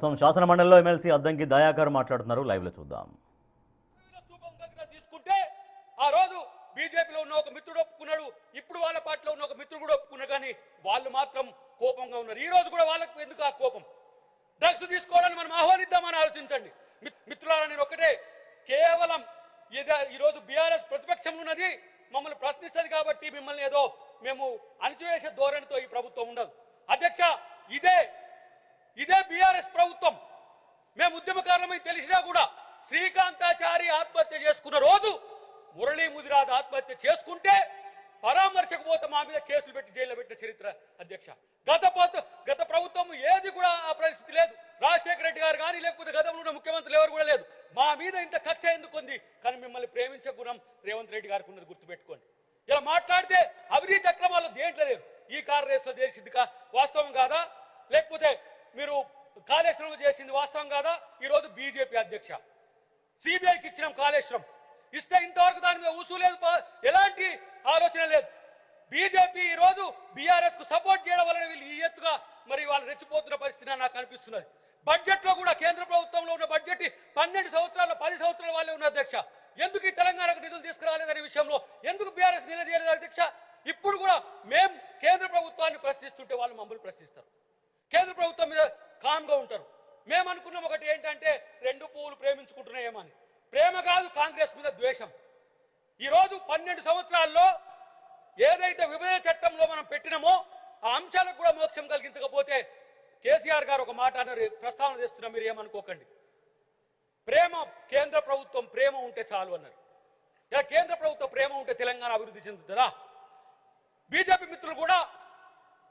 శాసన మండలిలో ఎమ్మెల్సీ అద్దంకి దయాకర్ మాట్లాడుతున్నారు. లైవ్ లో చూద్దాం. తీసుకుంటే ఆ రోజు బీజేపీలో ఉన్న ఒక మిత్రుడు ఒప్పుకున్నాడు, ఇప్పుడు వాళ్ళ పార్టీలో ఉన్న ఒక మిత్రుడు కూడా ఒప్పుకున్నారు, కానీ వాళ్ళు మాత్రం కోపంగా ఉన్నారు. ఈ రోజు కూడా వాళ్ళకు ఎందుకు ఆ కోపం? డ్రగ్స్ తీసుకోవడానికి మనం ఆహ్వానిద్దామని ఆలోచించండి మిత్రులారా. నేను ఒకటే, కేవలం ఈరోజు బీఆర్ఎస్ ప్రతిపక్షం ఉన్నది, మమ్మల్ని ప్రశ్నిస్తుంది కాబట్టి మిమ్మల్ని ఏదో మేము అణిచివేసే ధోరణితో ఈ ప్రభుత్వం ఉండదు. అధ్యక్ష, ఇదే బీఆర్ఎస్ ప్రభుత్వం. మేము ఉద్యమకారులమై తెలిసినా కూడా శ్రీకాంతాచారి ఆత్మహత్య చేసుకున్న రోజు మురళీ ముదిరాజు ఆత్మహత్య చేసుకుంటే పరామర్శకు పోతే మా మీద కేసులు పెట్టి జైల్లో పెట్టిన చరిత్ర అధ్యక్ష. గత ప్రభుత్వం ఏది కూడా ఆ పరిస్థితి లేదు. రాజశేఖర రెడ్డి గారు కానీ లేకపోతే గతంలో ఉన్న ముఖ్యమంత్రులు ఎవరు కూడా లేదు. మా మీద ఇంత కక్ష ఎందుకు ఉంది? కానీ మిమ్మల్ని ప్రేమించే గుణం రేవంత్ రెడ్డి గారికి ఉన్నది, గుర్తుపెట్టుకోండి. ఇలా మాట్లాడితే అవినీతి అక్రమాలు దేంట్లో లేదు. ఈ కార్ రేసులో చేసింది వాస్తవం కాదా? లేకపోతే మీరు కాళేశ్వరం చేసింది వాస్తవం కాదా? ఈరోజు బీజేపీ అధ్యక్ష, సిబిఐకి ఇచ్చినాం కాళేశ్వరం, ఇస్తే ఇంతవరకు దాని మీద ఊసు లేదు, ఎలాంటి ఆలోచన లేదు. బీజేపీ ఈరోజు బీఆర్ఎస్ కు సపోర్ట్ చేయడం వలన వీళ్ళు ఈ ఎత్తుగా మరి వాళ్ళు రెచ్చిపోతున్న పరిస్థితి నాకు అనిపిస్తున్నది. బడ్జెట్ లో కూడా కేంద్ర ప్రభుత్వంలో ఉన్న బడ్జెట్ 12 సంవత్సరాలు 10 సంవత్సరాల వాళ్ళే ఉన్న అధ్యక్ష. ఎందుకు ఈ తెలంగాణకు నిధులు తీసుకురాలేదనే విషయంలో ఎందుకు బీఆర్ఎస్ నిలదీయలేదు అధ్యక్ష? ఇప్పుడు కూడా మేము కేంద్ర ప్రభుత్వాన్ని ప్రశ్నిస్తుంటే వాళ్ళు మమ్మల్ని ప్రశ్నిస్తారు, కేంద్ర ప్రభుత్వం మీద కామ్గా ఉంటారు. మేము అనుకున్నాం ఒకటి ఏంటంటే, 2 పువ్వులు ప్రేమించుకుంటున్నాయేమని. ప్రేమ కాదు, కాంగ్రెస్ మీద ద్వేషం. ఈరోజు 12 సంవత్సరాల్లో ఏదైతే విభజన చట్టంలో మనం పెట్టినామో ఆ అంశాలకు కూడా మోక్షం కలిగించకపోతే కేసీఆర్ గారు ఒక మాట అన్నారు, ప్రస్తావన చేస్తున్నా, మీరు ఏమనుకోకండి. ప్రేమ, కేంద్ర ప్రభుత్వం ప్రేమ ఉంటే చాలు అన్నారు. ఇలా కేంద్ర ప్రభుత్వం ప్రేమ ఉంటే తెలంగాణ అభివృద్ధి చెందుతుందా? బీజేపీ మిత్రులు కూడా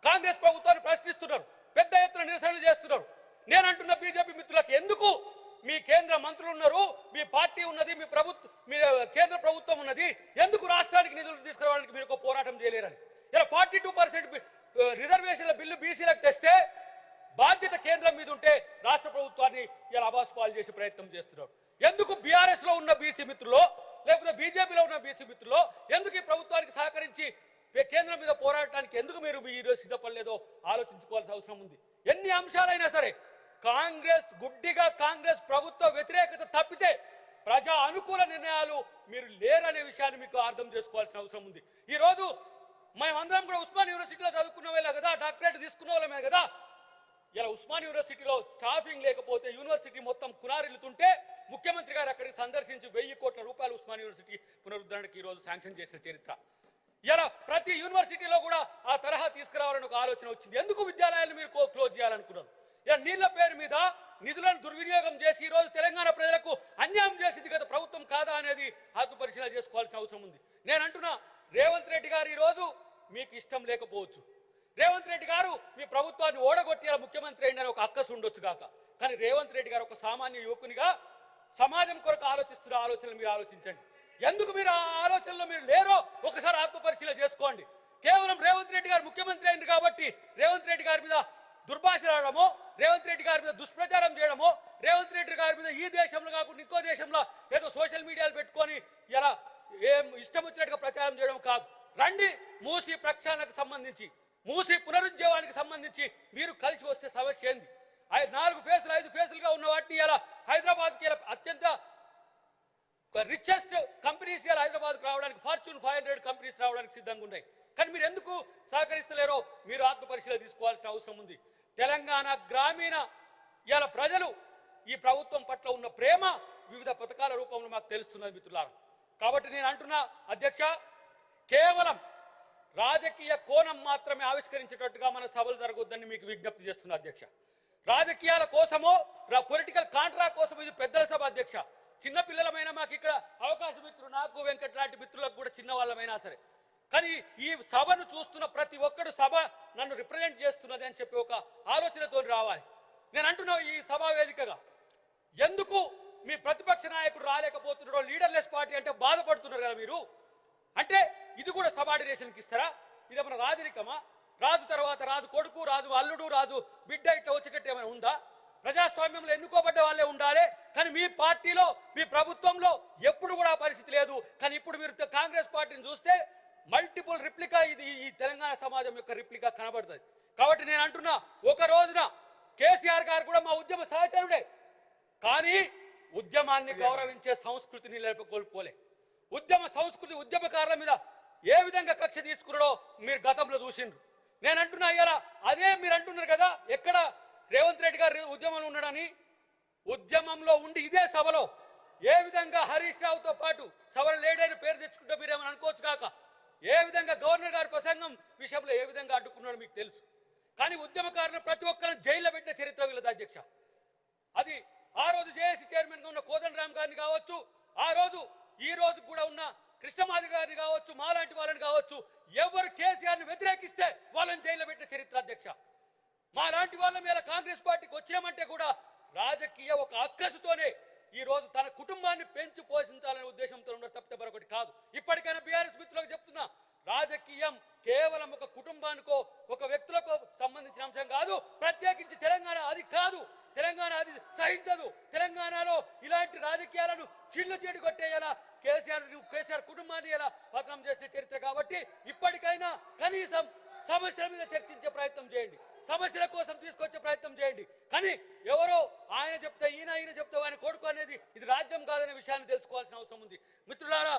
కాంగ్రెస్ ప్రభుత్వాన్ని ప్రశ్నిస్తున్నారు, పెద్ద ఎత్తున నిరసన చేస్తున్నారు. నేను అంటున్న బీజేపీ మిత్రులకు, ఎందుకు మీ కేంద్ర మంత్రులు ఉన్నారు, మీ పార్టీ ఉన్నది, మీ కేంద్ర ప్రభుత్వం ఉన్నది, ఎందుకు రాష్ట్రానికి నిధులు తీసుకురావడానికి మీరు ఒక పోరాటం చేయలేరని. ఇలా 42% రిజర్వేషన్ల బిల్లు బీసీలకు తెస్తే బాధ్యత కేంద్రం మీద ఉంటే రాష్ట్ర ప్రభుత్వాన్ని ఇలా అబాస్పాలు చేసే ప్రయత్నం చేస్తున్నారు. ఎందుకు బీఆర్ఎస్ లో ఉన్న బీసీ మిత్రుల్లో లేకపోతే బీజేపీలో ఉన్న బీసీ మిత్రుల్లో ఎందుకు ఈ ప్రభుత్వానికి సహకరించి కేంద్రం మీద పోరాడటానికి ఎందుకు మీరు ఈరోజు సిద్ధపడలేదో ఆలోచించుకోవాల్సిన అవసరం ఉంది. ఎన్ని అంశాలైనా సరే గుడ్డిగా కాంగ్రెస్ ప్రభుత్వ వ్యతిరేకత తప్పితే ప్రజా అనుకూల నిర్ణయాలు మీరు లేరనే విషయాన్ని మీకు అర్థం చేసుకోవాల్సిన అవసరం ఉంది. ఈరోజు మేమందరం కూడా ఉస్మాన్ యూనివర్సిటీలో చదువుకున్న వాళ్ళే కదా, డాక్టరేట్ తీసుకున్న వాళ్ళమే కదా. ఇలా ఉస్మాన్ యూనివర్సిటీలో స్టాఫింగ్ లేకపోతే యూనివర్సిటీ మొత్తం కునారిల్లుతుంటే ముఖ్యమంత్రి గారు అక్కడికి సందర్శించి 1000 కోట్ల రూపాయలు ఉస్మాన్ యూనివర్సిటీ పునరుద్ధరణకి ఈరోజు శాంక్షన్ చేసిన చరిత్ర. ఇలా ప్రతి యూనివర్సిటీలో కూడా ఆ తరహా తీసుకురావాలని ఒక ఆలోచన వచ్చింది. ఎందుకు విద్యాలయాలు మీరు క్లోజ్ చేయాలనుకున్నారు? ఇలా నీళ్ల పేరు మీద నిధులను దుర్వినియోగం చేసి ఈరోజు తెలంగాణ ప్రజలకు అన్యాయం చేసింది గత ప్రభుత్వం కాదా అనేది ఆత్మపరిశీలన చేసుకోవాల్సిన అవసరం ఉంది. నేను అంటున్నా, రేవంత్ రెడ్డి గారు ఈరోజు మీకు ఇష్టం లేకపోవచ్చు, రేవంత్ రెడ్డి గారు మీ ప్రభుత్వాన్ని ఓడగొట్టి ముఖ్యమంత్రి అయిన ఒక అక్కసు ఉండొచ్చు కాక, కానీ రేవంత్ రెడ్డి గారు ఒక సామాన్య యువకునిగా సమాజం కొరకు ఆలోచిస్తున్న ఆలోచనలు మీరు ఆలోచించండి. ఎందుకు మీరు ఆ ఆలోచనలో మీరు లేరో ఒకసారి ఆత్మపరిశీలన చేసుకోండి. కేవలం రేవంత్ రెడ్డి గారు ముఖ్యమంత్రి అయింది కాబట్టి రేవంత్ రెడ్డి గారి మీద దుర్భాషలాడమో, రేవంత్ రెడ్డి గారి మీద దుష్ప్రచారం చేయడమో, రేవంత్ రెడ్డి గారి మీద ఈ దేశంలో కాకుండా ఇంకో దేశంలో ఏదో సోషల్ మీడియాలు పెట్టుకొని ఇలా ఏం ఇష్టం వచ్చినట్టుగా ప్రచారం చేయడం కాదు. రండి, మూసీ ప్రక్షాళనకు సంబంధించి, మూసీ పునరుజ్జీవానికి సంబంధించి మీరు కలిసి వస్తే సమస్య ఏంది? 4 ఫేసులు 5 ఫేసులుగా ఉన్న వాటిని ఇలా హైదరాబాద్కి అత్యంత రిచెస్ట్ కంపెనీస్ ఇలా హైదరాబాద్కి రావడానికి, ఫార్చ్యూన్ 500 కంపెనీస్ రావడానికి సిద్ధంగా ఉన్నాయి. కానీ మీరు ఎందుకు సహకరిస్తలేరో మీరు ఆత్మపరిశీలన తీసుకోవాల్సిన అవసరం ఉంది. తెలంగాణ గ్రామీణ ఇలా ప్రజలు ఈ ప్రభుత్వం పట్ల ఉన్న ప్రేమ వివిధ పథకాల రూపంలో మాకు తెలుస్తున్నది మిత్రులారా. కాబట్టి నేను అంటున్నా అధ్యక్ష, కేవలం రాజకీయ కోణం మాత్రమే ఆవిష్కరించేటట్టుగా మన సభలు జరగొద్దని మీకు విజ్ఞప్తి చేస్తున్నా అధ్యక్ష. రాజకీయాల కోసమో పొలిటికల్ కాంట్రాక్ట్ కోసం ఇది పెద్దల సభ అధ్యక్ష. చిన్న పిల్లలమైనా మాకు ఇక్కడ అవకాశం మిత్రులు, నాకు వెంకట్ లాంటి మిత్రులకు కూడా చిన్న వాళ్ళమైనా సరే, కానీ ఈ సభను చూస్తున్న ప్రతి ఒక్కరు సభ నన్ను రిప్రజెంట్ చేస్తున్నది అని చెప్పి ఒక ఆలోచనతో రావాలి. నేను అంటున్నా, ఈ సభా వేదికగా ఎందుకు మీ ప్రతిపక్ష నాయకుడు రాలేకపోతున్నారో, లీడర్లెస్ పార్టీ అంటే బాధపడుతున్నారు కదా మీరు. అంటే ఇది కూడా సబార్డినేషన్కి ఇస్తారా? ఇదేమన్నా రాజరికమా? రాజు తర్వాత రాజు కొడుకు, రాజు అల్లుడు, రాజు బిడ్డ ఇట్లా వచ్చేటట్టు ఏమైనా ఉందా? ప్రజాస్వామ్యంలో ఎన్నుకోబడ్డ వాళ్ళే ఉండాలి, కానీ మీ పార్టీలో మీ ప్రభుత్వంలో ఎప్పుడు కూడా ఆ పరిస్థితి లేదు. కానీ ఇప్పుడు మీరు కాంగ్రెస్ పార్టీని చూస్తే మల్టిపుల్ రిప్లికా, ఇది ఈ తెలంగాణ సమాజం యొక్క రిప్లికా కనబడుతుంది. కాబట్టి నేను అంటున్నా, ఒక రోజున కేసీఆర్ గారు కూడా మా ఉద్యమ సహచరుడే. కానీ ఉద్యమాన్ని గౌరవించే సంస్కృతిని కోల్పోలే. ఉద్యమ సంస్కృతి ఉద్యమకారుల మీద ఏ విధంగా కక్ష తీసుకున్నాడో మీరు గతంలో చూసిండ్రు. నేను అంటున్నా ఇలా అదే మీరు అంటున్నారు కదా, ఎక్కడ రేవంత్ రెడ్డి గారు ఉద్యమంలో ఉన్నాడని. ఉద్యమంలో ఉండి ఇదే సభలో ఏ విధంగా హరీష్ రావుతో పాటు సభలో లేడైన పేరు తెచ్చుకుంటే మీరేమని అనుకోవచ్చు కాక, ఏ విధంగా గవర్నర్ గారి ప్రసంగం విషయంలో ఏ విధంగా అడ్డుకున్నాడో మీకు తెలుసు. కానీ ఉద్యమకారులను ప్రతి ఒక్కరిని జైల్లో పెట్టిన చరిత్ర వీళ్ళది అధ్యక్ష. అది ఆ రోజు జేఏసీ చైర్మన్గా ఉన్న కోదండరామ్ గారిని కావచ్చు, ఆ రోజు ఈ రోజు కూడా ఉన్న కృష్ణమాది గారిని కావచ్చు, మాలాంటి వాళ్ళని కావచ్చు, ఎవరు కేసీఆర్ని వ్యతిరేకిస్తే వాళ్ళని జైల్లో పెట్టిన చరిత్ర అధ్యక్ష. మా లాంటి వాళ్ళ మీద కాంగ్రెస్ పార్టీకి వచ్చినామంటే కూడా రాజకీయ ఒక అక్కసుతోనే ఈ రోజు తన కుటుంబాన్ని పెంచి పోషించాలనే ఉద్దేశంతో ఉన్నారు తప్పితే మరొకటి కాదు. ఇప్పటికైనా బీఆర్ఎస్ మిత్రులకు చెప్తున్నా, రాజకీయం కేవలం ఒక కుటుంబానికో ఒక వ్యక్తులకు సంబంధించిన అంశం కాదు. ప్రత్యేకించి తెలంగాణ అది కాదు. తెలంగాణ అది సహించదు. తెలంగాణలో ఇలాంటి రాజకీయాలను చిల్లు చేటు కొట్టేయాలా, కేసీఆర్ కుటుంబాన్ని ఎలా పతనం చేసే చరిత్ర. కాబట్టి ఇప్పటికైనా కనీసం సమస్యల మీద చర్చించే ప్రయత్నం చేయండి, సమస్యల కోసం తీసుకొచ్చే ప్రయత్నం చేయండి. కానీ ఎవరో ఆయన చెప్తే ఈయన చెప్తే ఆయన కొడుకు అనేది ఇది రాజ్యం కాదనే విషయాన్ని తెలుసుకోవాల్సిన అవసరం ఉంది. మిత్రులారా,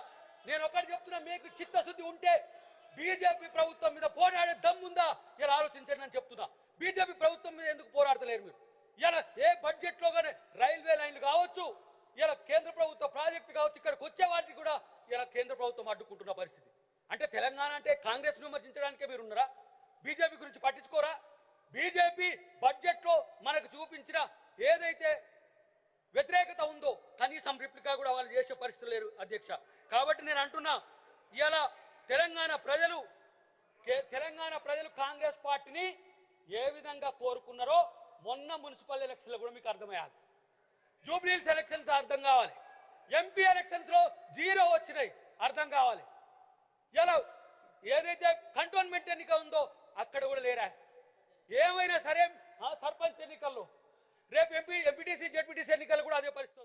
నేను ఒకటి చెప్తున్నా, మీకు చిత్తశుద్ధి ఉంటే బీజేపీ ప్రభుత్వం మీద పోరాడే దమ్ముందా ఇలా ఆలోచించండి అని చెప్తున్నా. బీజేపీ ప్రభుత్వం మీద ఎందుకు పోరాడతలేరు మీరు? ఇలా ఏ బడ్జెట్లో కానీ రైల్వే లైన్లు కావచ్చు, ఇలా కేంద్ర ప్రభుత్వ ప్రాజెక్టు కావచ్చు, ఇక్కడికి వచ్చే వాటిని కూడా ఇలా కేంద్ర ప్రభుత్వం అడ్డుకుంటున్న పరిస్థితి. అంటే తెలంగాణ అంటే కాంగ్రెస్ విమర్శించడానికే మీరు ఉన్నారా? బీజేపీ గురించి పట్టించుకోరా? బీజేపీ బడ్జెట్లో మనకు చూపించిన ఏదైతే వ్యతిరేకత ఉందో కనీసం రిప్లికా కూడా వాళ్ళు చేసే పరిస్థితులు లేరు అధ్యక్ష. కాబట్టి నేను అంటున్నా, ఇలా తెలంగాణ ప్రజలు కాంగ్రెస్ పార్టీని ఏ విధంగా కోరుకున్నారో మొన్న మున్సిపల్ ఎలక్షన్లో కూడా మీకు అర్థమయ్యాలి. జూబ్లీహిల్స్ ఎలక్షన్స్ అర్థం కావాలి, ఎంపీ ఎలక్షన్స్లో 0 వచ్చినాయి అర్థం కావాలి. ఇలా ఏదైతే కంటోన్మెంట్ ఎన్నిక ఉందో అక్కడ కూడా లేరా? ఏమైనా సరే సర్పంచ్ ఎన్నికల్లో రేపు ఎంపీటీసీ జెడ్పీటీసీ ఎన్నికలు కూడా అదే పరిస్థితి.